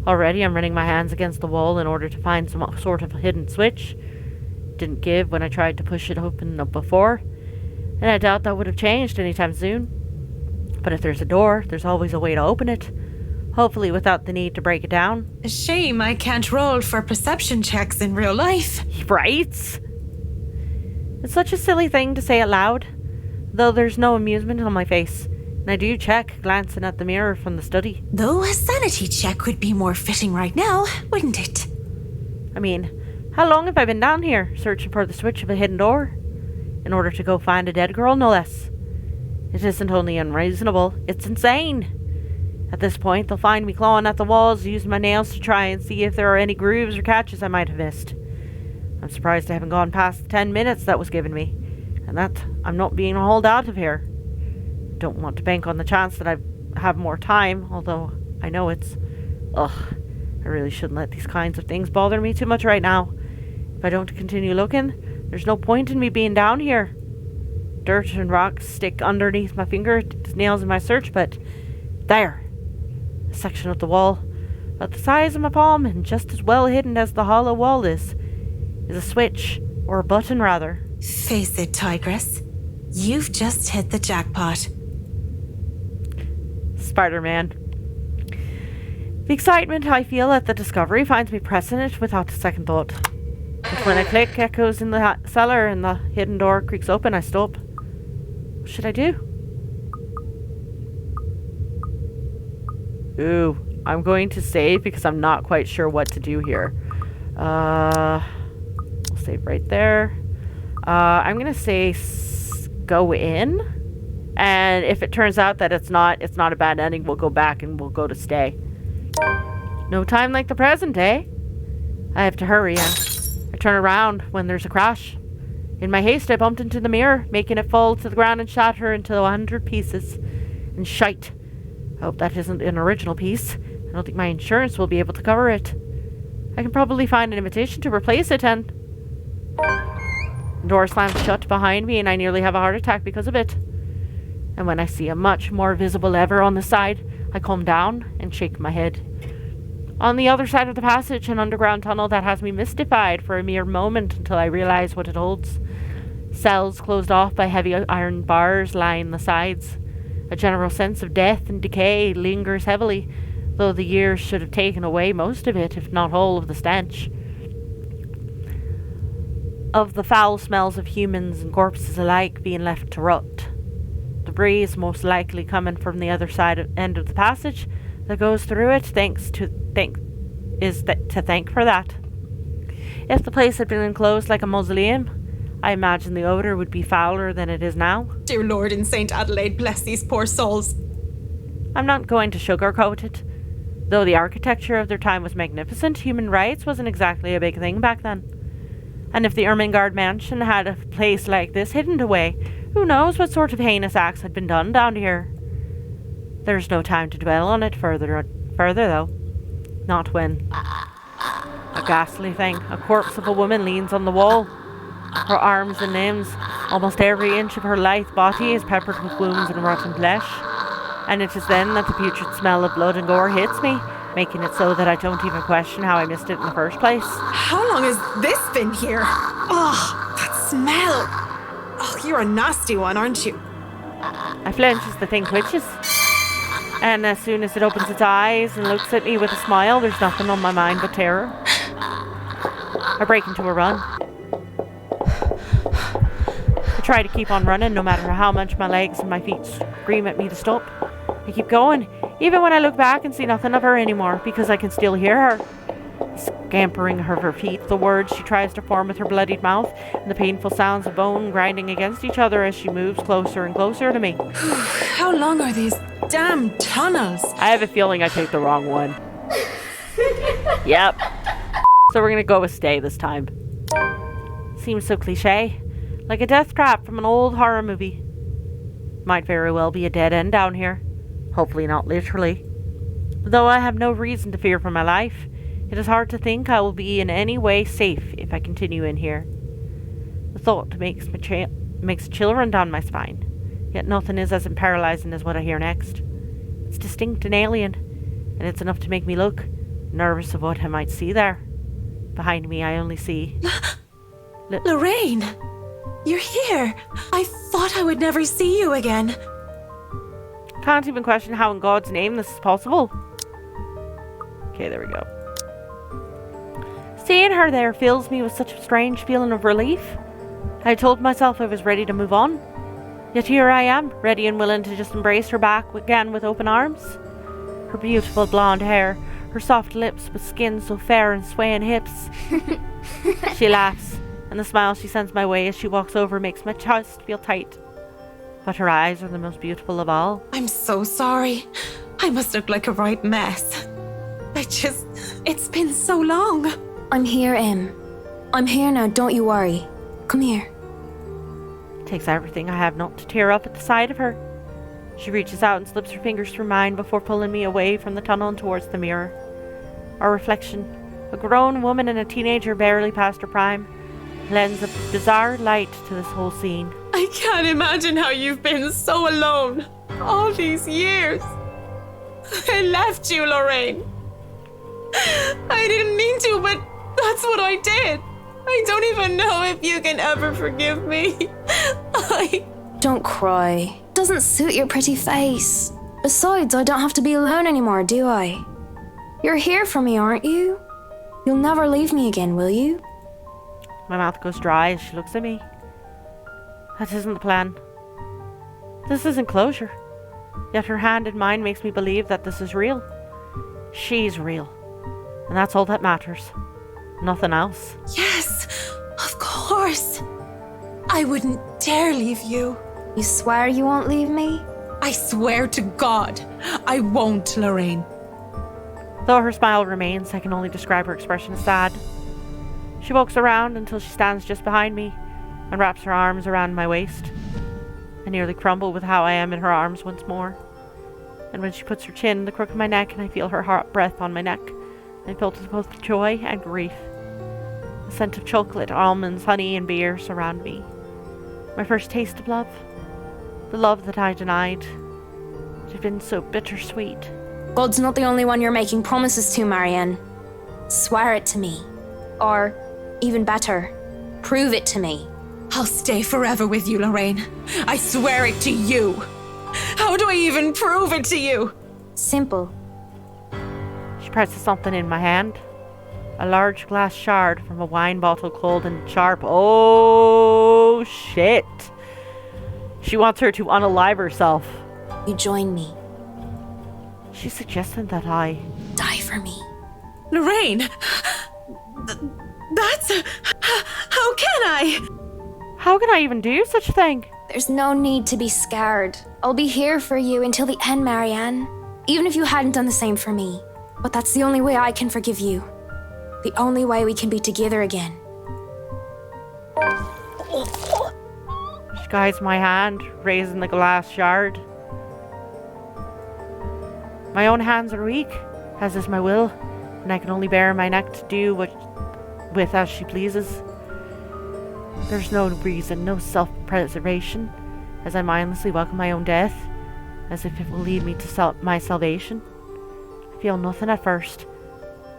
Already I'm running my hands against the wall in order to find some sort of hidden switch. Didn't give when I tried to push it open before, and I doubt that would have changed anytime soon. But if there's a door, there's always a way to open it. Hopefully without the need to break it down. A shame I can't roll for perception checks in real life. Right? It's such a silly thing to say out loud, though there's no amusement on my face. And I do check, glancing at the mirror from the study. Though a sanity check would be more fitting right now, wouldn't it? I mean, how long have I been down here, searching for the switch of a hidden door? In order to go find a dead girl, no less. It isn't only unreasonable, it's insane. At this point, they'll find me clawing at the walls, using my nails to try and see if there are any grooves or catches I might have missed. I'm surprised I haven't gone past the 10 minutes that was given me, and that I'm not being hauled out of here. Don't want to bank on the chance that I have more time, although I know it's... Ugh, I really shouldn't let these kinds of things bother me too much right now. If I don't continue looking, there's no point in me being down here. Dirt and rocks stick underneath my fingernails in my search, but there! A section of the wall, about the size of my palm and just as well hidden as the hollow wall is a switch, or a button rather. Face it, Tigress. You've just hit the jackpot. Spider-Man. The excitement I feel at the discovery finds me pressing it without a second thought. But when a click echoes in the cellar and the hidden door creaks open, I stop. What should I do? Ooh, I'm going to save because I'm not quite sure what to do here. I'll save right there. I'm going to say go in. And if it turns out that it's not a bad ending, we'll go back and we'll go to stay. No time like the present, eh? I have to hurry. I turn around when there's a crash. In my haste, I bumped into the mirror, making it fall to the ground and shatter into 100 pieces. And shite. I hope that isn't an original piece. I don't think my insurance will be able to cover it. I can probably find an invitation to replace it and... The door slams shut behind me and I nearly have a heart attack because of it. And when I see a much more visible lever on the side, I calm down and shake my head. On the other side of the passage, an underground tunnel that has me mystified for a mere moment until I realize what it holds. Cells closed off by heavy iron bars line the sides. A general sense of death and decay lingers heavily, though the years should have taken away most of it, if not all of the stench. Of the foul smells of humans and corpses alike being left to rot. The breeze most likely coming from the other end of the passage that goes through it, to thank for that. If the place had been enclosed like a mausoleum, I imagine the odor would be fouler than it is now. Dear Lord in St. Adelaide, bless these poor souls. I'm not going to sugarcoat it. Though the architecture of their time was magnificent, human rights wasn't exactly a big thing back then. And if the Ermengarde Mansion had a place like this hidden away, who knows what sort of heinous acts had been done down here. There's no time to dwell on it further though. Not when a A ghastly thing. A corpse of a woman leans on the wall. Her arms and limbs, almost every inch of her lithe body is peppered with wounds and rotten flesh. And it is then that the putrid smell of blood and gore hits me, making it so that I don't even question how I missed it in the first place. How long has this been here? Oh, that smell. Oh, you're a nasty one, aren't you? I flinch as the thing twitches. And as soon as it opens its eyes and looks at me with a smile, there's nothing on my mind but terror. I break into a run. I try to keep on running no matter how much my legs and my feet scream at me to stop. I keep going, even when I look back and see nothing of her anymore, because I can still hear her. Scampering of her feet, the words she tries to form with her bloodied mouth, and the painful sounds of bone grinding against each other as she moves closer and closer to me. How long are these damn tunnels? I have a feeling I picked the wrong one. Yep. So we're gonna go with stay this time. Seems so cliche. Like a death trap from an old horror movie. Might very well be a dead end down here. Hopefully not literally. Though I have no reason to fear for my life, it is hard to think I will be in any way safe if I continue in here. The thought makes a chill run down my spine, yet nothing is as paralyzing as what I hear next. It's distinct and alien, and it's enough to make me look, nervous of what I might see there. Behind me I only see... Lorraine! You're here! I thought I would never see you again. Can't even question how in God's name this is possible. Okay, there we go. Seeing her there fills me with such a strange feeling of relief. I told myself I was ready to move on. Yet here I am, ready and willing to just embrace her back again with open arms. Her beautiful blonde hair, her soft lips with skin so fair and swaying hips. She laughs, and the smile she sends my way as she walks over makes my chest feel tight. But her eyes are the most beautiful of all. I'm so sorry. I must look like a right mess. It's been so long. I'm here, Em. I'm here now, don't you worry. Come here. It takes everything I have not to tear up at the sight of her. She reaches out and slips her fingers through mine before pulling me away from the tunnel and towards the mirror. Our reflection, a grown woman and a teenager barely past her prime, lends a bizarre light to this whole scene. I can't imagine how you've been so alone all these years. I left you, Lorraine. I didn't mean to, but that's what I did. I don't even know if you can ever forgive me. Don't cry. Doesn't suit your pretty face. Besides, I don't have to be alone anymore, do I? You're here for me, aren't you? You'll never leave me again, will you? My mouth goes dry as she looks at me. That isn't the plan. This isn't closure. Yet her hand in mine makes me believe that this is real. She's real. And that's all that matters. Nothing else. Yes, of course. I wouldn't dare leave you. You swear you won't leave me? I swear to God, I won't, Lorraine. Though her smile remains, I can only describe her expression as sad. She walks around until she stands just behind me and wraps her arms around my waist. I nearly crumble with how I am in her arms once more. And when she puts her chin in the crook of my neck and I feel her hot breath on my neck, I'm filled with both joy and grief. The scent of chocolate, almonds, honey, and beer surround me. My first taste of love. The love that I denied. It had been so bittersweet. God's not the only one you're making promises to, Marianne. Swear it to me. Or, even better, prove it to me. I'll stay forever with you, Lorraine. I swear it to you. How do I even prove it to you? Simple. She presses something in my hand. A large glass shard from a wine bottle cold and sharp. Oh, shit. She wants her to unalive herself. You join me. She's suggesting that I... Die for me. Lorraine! That's... How can I? How can I even do such a thing? There's no need to be scared. I'll be here for you until the end, Marianne. Even if you hadn't done the same for me. But that's the only way I can forgive you. The only way we can be together again. She guides my hand, raising the glass shard. My own hands are weak, as is my will, and I can only bare my neck to do with as she pleases. There's no reason, no self-preservation, as I mindlessly welcome my own death, as if it will lead me to my salvation. I feel nothing at first,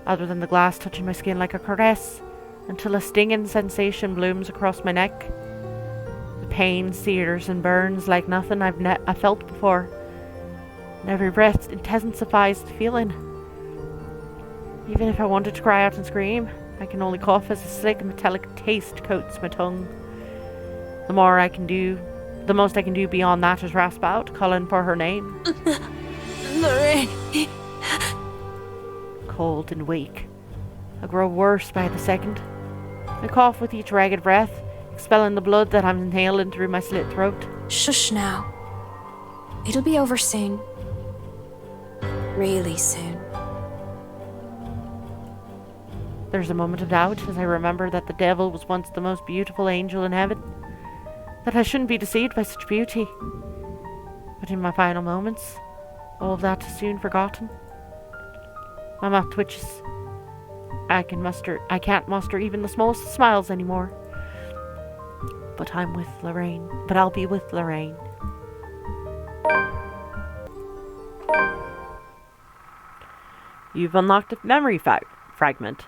other than the glass touching my skin like a caress, until a stinging sensation blooms across my neck. The pain sears and burns like nothing I've felt before, and every breath intensifies the feeling. Even if I wanted to cry out and scream, I can only cough as a slick metallic taste coats my tongue. The most I can do beyond that is rasp out, calling for her name. Lorraine. Cold and weak. I grow worse by the second. I cough with each ragged breath, expelling the blood that I'm inhaling through my slit throat. Shush now. It'll be over soon. Really soon. There's a moment of doubt as I remember that the devil was once the most beautiful angel in heaven, that I shouldn't be deceived by such beauty. But in my final moments, all of that is soon forgotten. My mouth twitches. I can't muster even the smallest of smiles anymore. But I'll be with Lorraine. You've unlocked a memory fragment.